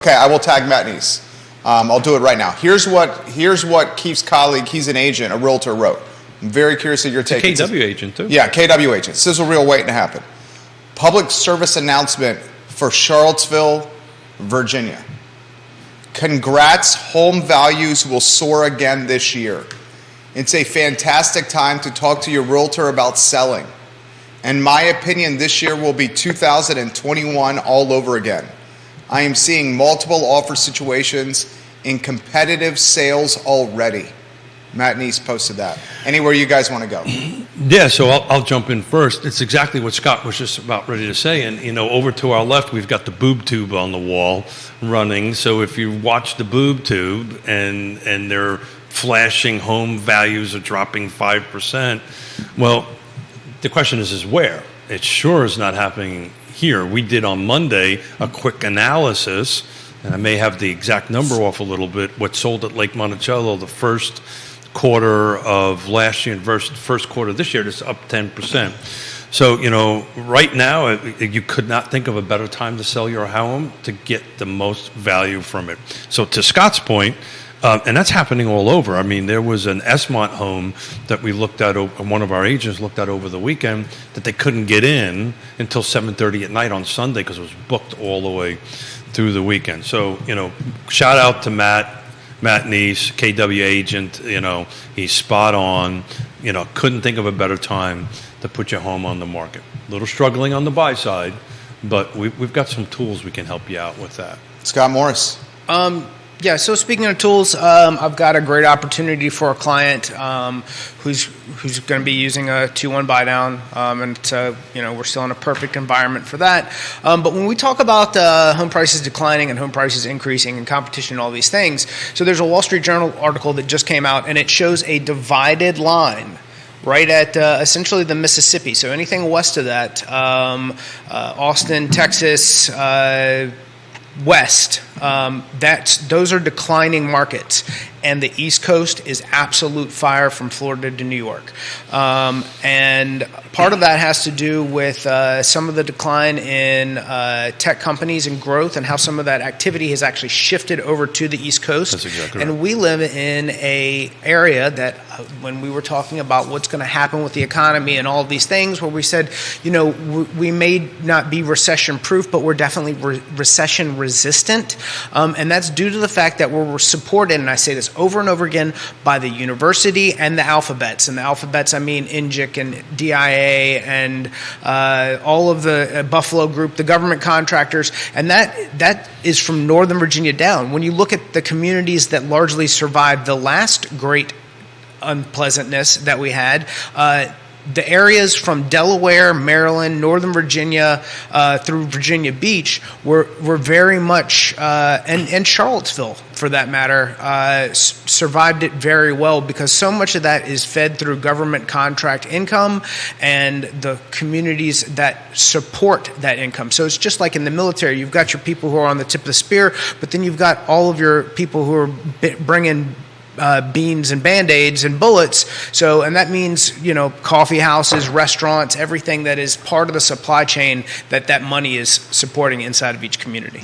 Okay, I will tag Matt Neese. I'll do it right now. Here's what Keith's colleague, he's an agent, a realtor, wrote. I'm very curious of your take. It's a KW agent, too. Yeah, KW agent. Sizzle reel waiting to happen. Public service announcement for Charlottesville, Virginia. Congrats, home values will soar again this year. It's a fantastic time to talk to your realtor about selling. In my opinion, this year will be 2021 all over again. I am seeing multiple offer situations in competitive sales already. Matt Neese posted that. Anywhere you guys want to go? Yeah, so I'll jump in first. It's exactly what Scott was just about ready to say. And, over to our left, we've got the boob tube on the wall running. So if you watch the boob tube and they're flashing home values are dropping 5%, well, the question is where? It sure is not happening here. We did on Monday a quick analysis, and I may have the exact number off a little bit, what sold at Lake Monticello the first quarter of last year versus first quarter this year, it's up 10%. So, right now, you could not think of a better time to sell your home to get the most value from it. So to Scott's point, and that's happening all over. I mean, there was an Esmont home that we looked at, one of our agents looked at over the weekend, that they couldn't get in until 7:30 at night on Sunday because it was booked all the way through the weekend. So, shout out to Matt Neese, KW agent. He's spot on. Couldn't think of a better time to put your home on the market. A little struggling on the buy side, but we've got some tools we can help you out with that. Scott Morris. Yeah, so speaking of tools, I've got a great opportunity for a client who's going to be using a 2-1 buy down, and we're still in a perfect environment for that. But when we talk about home prices declining and home prices increasing and competition and all these things, so there's a Wall Street Journal article that just came out, and it shows a divided line right at essentially the Mississippi. So anything west of that, Austin, Texas, west, those are declining markets, and the East Coast is absolute fire from Florida to New York, and part of that has to do with some of the decline in tech companies and growth, and how some of that activity has actually shifted over to the East Coast. That's exactly right. And we live in a area that when we were talking about what's going to happen with the economy and all of these things, where we said, we may not be recession proof, but we're definitely recession resistant. And that's due to the fact that we're supported, and I say this over and over again, by the university and the alphabets. And the alphabets, I mean NGIC and DIA and all of the Buffalo Group, the government contractors. And that is from Northern Virginia down. When you look at the communities that largely survived the last great unpleasantness that we had, the areas from Delaware, Maryland, Northern Virginia, through Virginia Beach were very much, and Charlottesville, for that matter, survived it very well, because so much of that is fed through government contract income and the communities that support that income. So it's just like in the military. You've got your people who are on the tip of the spear, but then you've got all of your people who are bringing beans and Band-Aids and bullets. So, and that means, coffee houses, restaurants, everything that is part of the supply chain that money is supporting inside of each community.